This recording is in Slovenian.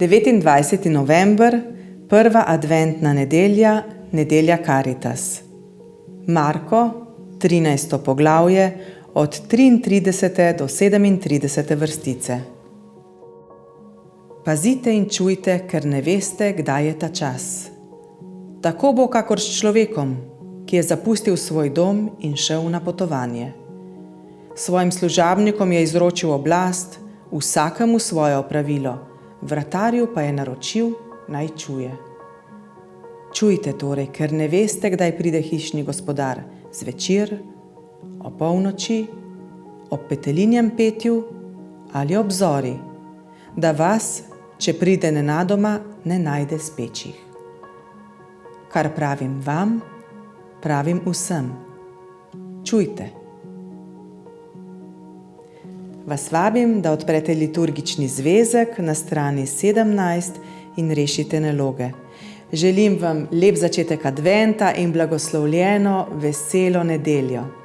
29. november, prva adventna nedelja, nedelja Karitas. Marko, 13. poglavje, od 33. do 37. vrstice. Pazite in čujte, ker ne veste, kdaj je ta čas. Tako bo kakor s človekom, ki je zapustil svoj dom in šel na potovanje. Svojim služabnikom je izročil oblast, vsakemu svoje opravilo, vratarju pa je naročil, naj čuje. Čujte torej, ker ne veste, kdaj pride hišni gospodar, zvečer, ob polnoči, ob petelinjem petju ali ob zori, da vas, če pride nenadoma, ne najde spečih. Kar pravim vam, pravim vsem. Čujte. Vas vabim, da odprete liturgični zvezek na strani 17 in rešite naloge. Želim vam lep začetek adventa in blagoslovljeno, veselo nedeljo.